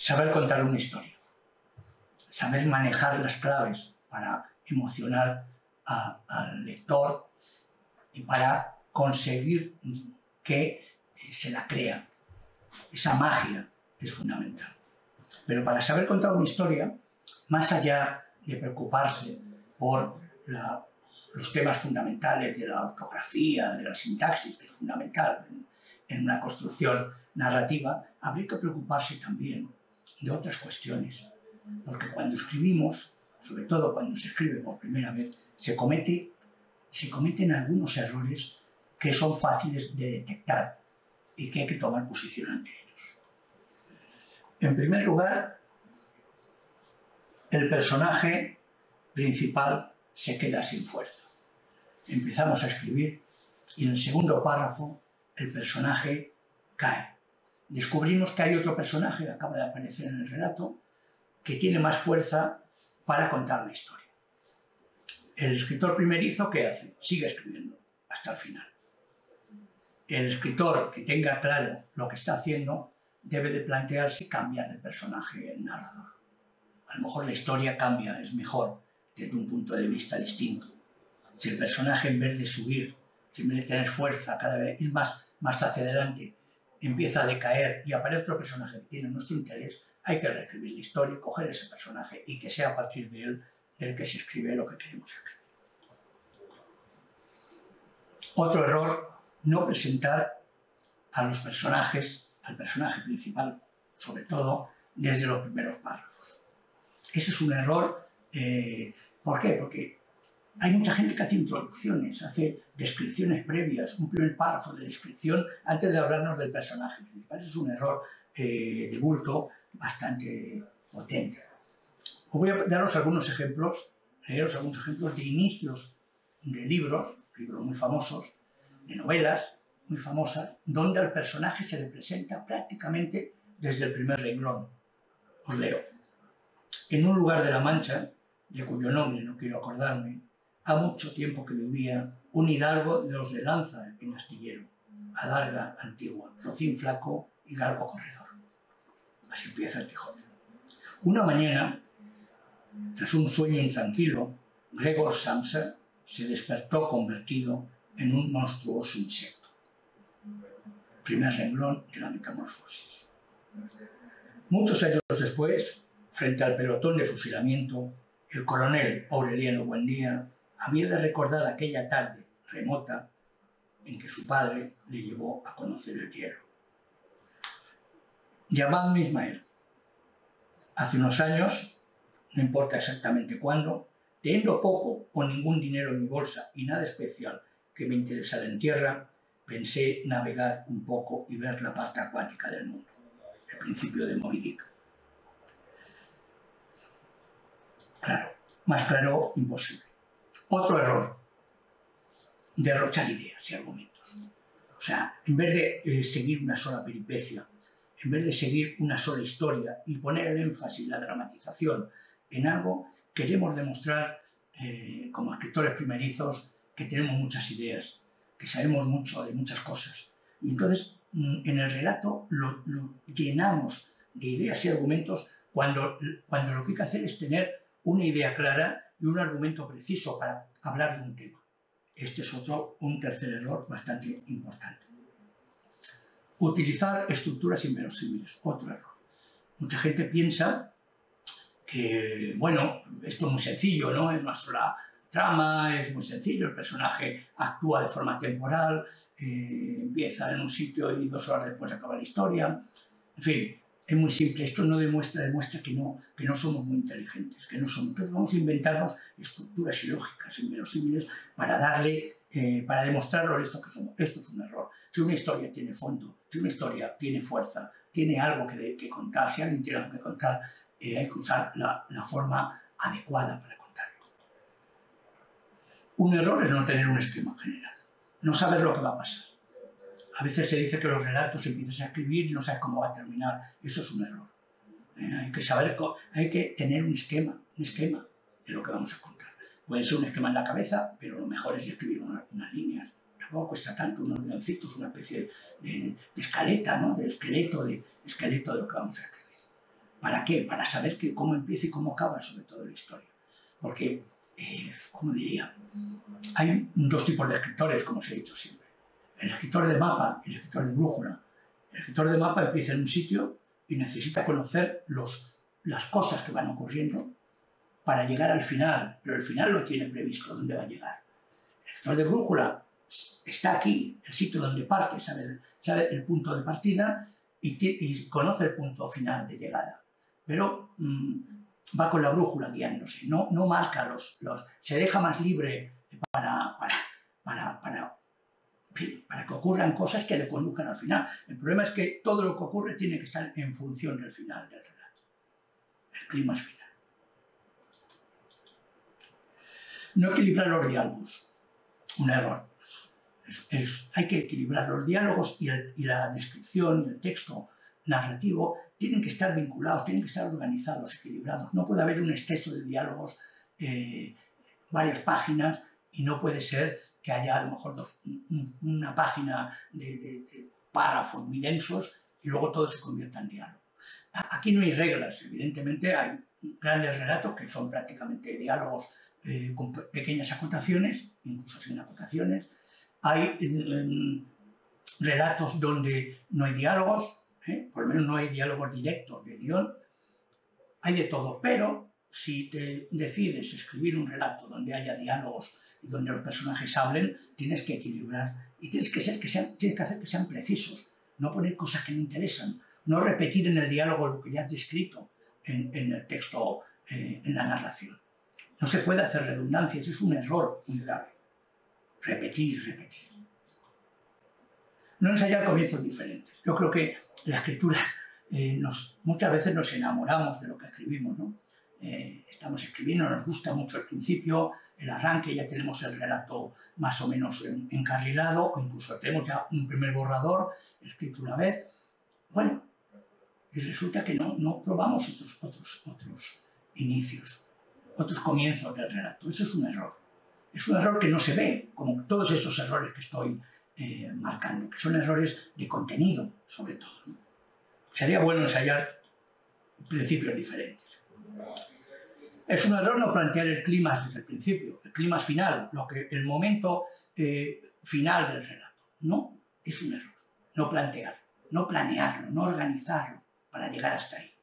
Saber contar una historia, saber manejar las claves para emocionar al lector y para conseguir que se la crea. Esa magia es fundamental. Pero para saber contar una historia, más allá de preocuparse por los temas fundamentales de la ortografía, de la sintaxis, que es fundamental en una construcción narrativa, habría que preocuparse también de otras cuestiones. Porque cuando escribimos, sobre todo cuando se escribe por primera vez, se cometen algunos errores que son fáciles de detectar y que hay que tomar posición ante ellos. En primer lugar, el personaje principal se queda sin fuerza. Empezamos a escribir y en el segundo párrafo el personaje cae. Descubrimos que hay otro personaje que acaba de aparecer en el relato que tiene más fuerza para contar la historia. El escritor primerizo, ¿qué hace? Sigue escribiendo hasta el final. El escritor que tenga claro lo que está haciendo debe de plantearse cambiar el personaje en narrador. A lo mejor la historia cambia, es mejor desde un punto de vista distinto. Si el personaje, en vez de subir, en vez de tener fuerza, cada vez ir más hacia adelante, empieza a decaer y aparece otro personaje que tiene nuestro interés, hay que reescribir la historia, coger ese personaje y que sea a partir de él del que se escribe lo que queremos escribir. Otro error, no presentar a los personajes, al personaje principal, sobre todo, desde los primeros párrafos. Ese es un error. ¿Por qué? Porque hay mucha gente que hace introducciones, hace descripciones previas, un primer párrafo de descripción antes de hablarnos del personaje principal. Ese es un error de bulto bastante potente. Os voy a daros algunos ejemplos, leeros algunos ejemplos de inicios de libros muy famosos, de novelas muy famosas, donde al personaje se le presenta prácticamente desde el primer renglón. Os leo. En un lugar de la Mancha, de cuyo nombre no quiero acordarme, ha mucho tiempo que vivía un hidalgo de los de Lanza en Astillero, adarga antigua, rocín flaco y galgo corredor. Así empieza el Quijote. Una mañana, tras un sueño intranquilo, Gregor Samsa se despertó convertido en un monstruoso insecto. Primer renglón de la metamorfosis. Muchos años después, frente al pelotón de fusilamiento, el coronel Aureliano Buendía había de recordar aquella tarde remota en que su padre le llevó a conocer el hierro. Llamadme Ismael. Hace unos años, no importa exactamente cuándo, teniendo poco o ningún dinero en mi bolsa y nada especial que me interesara en tierra, pensé navegar un poco y ver la parte acuática del mundo, el principio de Moby Dick. Claro, más claro, imposible. Otro error, derrochar ideas y argumentos. O sea, en vez de seguir una sola peripecia, en vez de seguir una sola historia y poner el énfasis, la dramatización en algo, queremos demostrar, como escritores primerizos, que tenemos muchas ideas, que sabemos mucho de muchas cosas. Y entonces, en el relato lo llenamos de ideas y argumentos cuando lo que hay que hacer es tener una idea clara y un argumento preciso para hablar de un tema. Este es un tercer error bastante importante. Utilizar estructuras inverosímiles, otro error. Mucha gente piensa que, bueno, esto es muy sencillo, ¿no? Es una sola trama, es muy sencillo, el personaje actúa de forma temporal, empieza en un sitio y 2 horas después acaba la historia. En fin, es muy simple. Esto no demuestra que no somos muy inteligentes, que no somos. Entonces vamos a inventarnos estructuras ilógicas, inverosímiles, para demostrarlo esto que somos. Esto es un error. Si una historia tiene fondo, si una historia tiene fuerza, tiene algo que contar, si alguien tiene algo que contar, hay que usar la forma adecuada para contarlo. Un error es no tener un esquema general, no saber lo que va a pasar. A veces se dice que los relatos empiezas a escribir y no sabes cómo va a terminar. Eso es un error. Hay que tener un esquema de lo que vamos a contar. Puede ser un esquema en la cabeza, pero lo mejor es escribir unas líneas. Tampoco cuesta tanto, unos guioncitos, una especie de escaleta, ¿no? De esqueleto de lo que vamos a escribir. ¿Para qué? Para saber cómo empieza y cómo acaba, sobre todo, la historia. Porque, ¿cómo diría? Hay dos tipos de escritores, como os he dicho siempre. El escritor de mapa y el escritor de brújula. El escritor de mapa empieza en un sitio y necesita conocer las cosas que van ocurriendo para llegar al final, pero el final lo tiene previsto, dónde va a llegar. El escritor de brújula está aquí, el sitio donde parte, sabe el punto de partida y conoce el punto final de llegada. Pero va con la brújula guiándose, no marca se deja más libre para que ocurran cosas que le conduzcan al final. El problema es que todo lo que ocurre tiene que estar en función del final del relato. El clima es final. No equilibrar los diálogos. Un error. Hay que equilibrar los diálogos y la descripción y el texto narrativo tienen que estar vinculados, tienen que estar organizados, equilibrados. No puede haber un exceso de diálogos, varias páginas, y no puede ser que haya a lo mejor una página de párrafos muy densos y luego todo se convierta en diálogo. Aquí no hay reglas, evidentemente hay grandes relatos que son prácticamente diálogos con pequeñas acotaciones, incluso sin acotaciones. Hay relatos donde no hay diálogos, por lo menos no hay diálogos directos de guión. Hay de todo, pero si te decides escribir un relato donde haya diálogos y donde los personajes hablen, tienes que equilibrar y tienes que hacer que sean precisos, no poner cosas que no interesan, no repetir en el diálogo lo que ya has descrito en el texto, en la narración. No se puede hacer redundancias, es un error muy grave. Repetir. No ensayar comienzos diferentes. Yo creo que la escritura, muchas veces nos enamoramos de lo que escribimos, ¿no? Estamos escribiendo, nos gusta mucho el principio, el arranque, ya tenemos el relato más o menos encarrilado, o incluso tenemos ya un primer borrador escrito una vez. Bueno, y resulta que no probamos otros inicios, otros comienzos del relato. Eso es un error. Es un error que no se ve, como todos esos errores que estoy marcando, que son errores de contenido, sobre todo, ¿no? Sería bueno ensayar principios diferentes. Es un error no plantear el clímax desde el principio, el clímax final, el momento final del relato. No, es un error. No plantearlo, no planearlo, no organizarlo para llegar hasta ahí.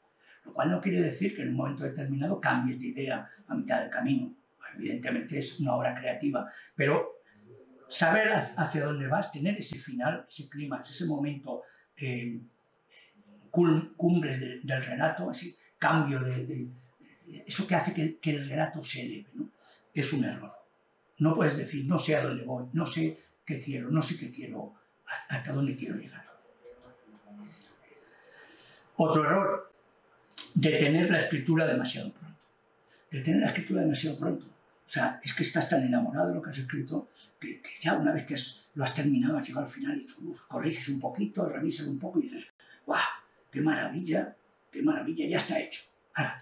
Lo cual no quiere decir que en un momento determinado cambies de idea a mitad del camino. Evidentemente es una obra creativa, pero saber hacia dónde vas, tener ese final, ese clímax, ese momento cumbre del relato, ese cambio eso que hace que el relato se eleve, ¿no? Es un error. No puedes decir, no sé a dónde voy, no sé qué quiero, hasta dónde quiero llegar. Otro error, detener la escritura demasiado pronto. Detener la escritura demasiado pronto. O sea, es que estás tan enamorado de lo que has escrito que ya una vez que lo has terminado, has llegado al final y corriges un poquito, revisas un poco y dices, ¡guau! ¡Qué maravilla! ¡Qué maravilla! Ya está hecho. Ahora,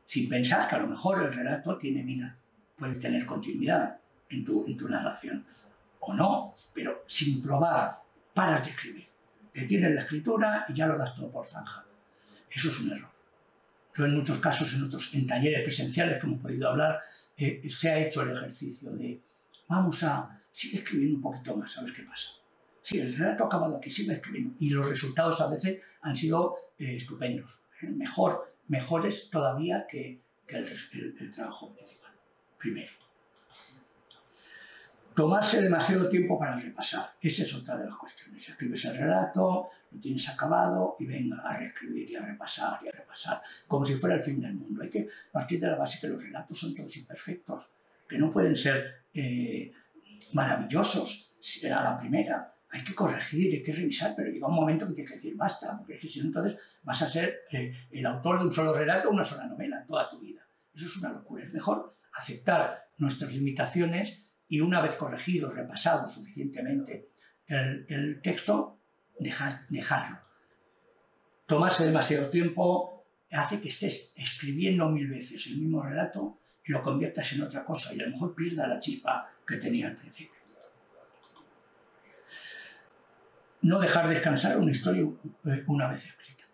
sin pensar que a lo mejor el relato tiene vida, puede tener continuidad en tu narración. O no, pero sin probar, paras de escribir. Detienes la escritura y ya lo das todo por zanjado. Eso es un error. Yo en muchos casos, en talleres presenciales que hemos podido hablar, se ha hecho el ejercicio de sigue escribiendo un poquito más, a ver qué pasa. Sí, el relato ha acabado aquí, sigue escribiendo. Y los resultados a veces han sido estupendos. Mejores todavía que el trabajo principal. Primero. Tomarse demasiado tiempo para repasar. Esa es otra de las cuestiones. Escribes el relato, lo tienes acabado y venga a reescribir y a repasar, como si fuera el fin del mundo. Hay que partir de la base que los relatos son todos imperfectos, que no pueden ser maravillosos a la primera. Hay que corregir, hay que revisar, pero llega un momento que tienes que decir basta, porque si no, entonces vas a ser el autor de un solo relato o una sola novela toda tu vida. Eso es una locura. Es mejor aceptar nuestras limitaciones y una vez corregido, repasado suficientemente el texto, dejarlo. Tomarse demasiado tiempo hace que estés escribiendo 1000 veces el mismo relato y lo conviertas en otra cosa y a lo mejor pierda la chispa que tenía al principio. No dejar descansar una historia una vez escrita.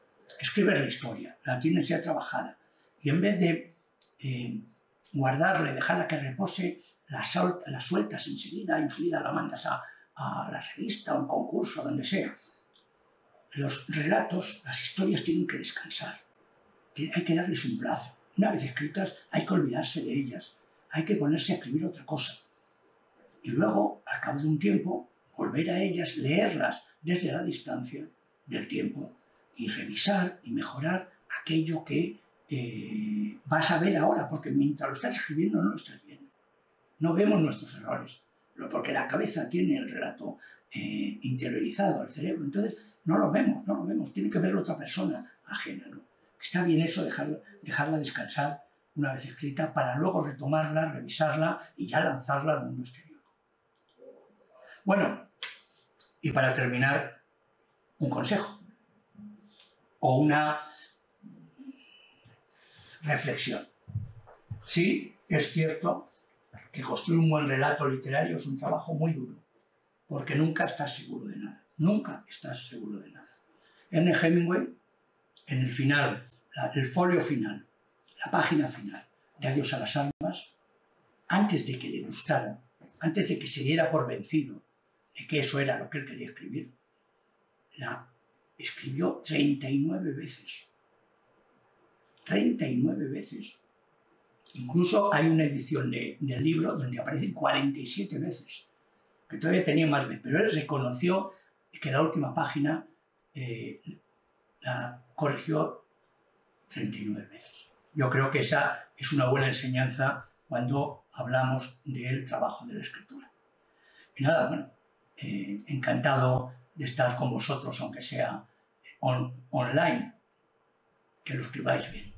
escribes la historia, la tienes ya trabajada, y en vez de guardarla y dejarla que repose, la sueltas enseguida la mandas a la revista, a un concurso, donde sea. Los relatos, las historias tienen que descansar, hay que darles un plazo. Una vez escritas hay que olvidarse de ellas, hay que ponerse a escribir otra cosa. Y luego, al cabo de un tiempo, volver a ellas, leerlas desde la distancia del tiempo y revisar y mejorar aquello que vas a ver ahora, porque mientras lo estás escribiendo no lo estás viendo. No vemos nuestros errores, porque la cabeza tiene el relato interiorizado al cerebro, entonces no lo vemos, tiene que verlo otra persona ajena, ¿no? Está bien eso, dejarla descansar una vez escrita para luego retomarla, revisarla y ya lanzarla al mundo exterior. Bueno, y para terminar, un consejo o una reflexión. Sí, es cierto que construir un buen relato literario es un trabajo muy duro, porque nunca estás seguro de nada, nunca estás seguro de nada. Ernest Hemingway, en el final, el folio final, la página final de Adiós a las almas, antes de que le gustara, antes de que se diera por vencido de que eso era lo que él quería escribir, la escribió 39 veces. 39 veces. Incluso hay una edición del libro donde aparecen 47 veces, que todavía tenía más veces, pero él reconoció que la última página la corrigió 39 veces. Yo creo que esa es una buena enseñanza cuando hablamos del trabajo de la escritura. Y nada, bueno, encantado de estar con vosotros, aunque sea online, que lo escribáis bien.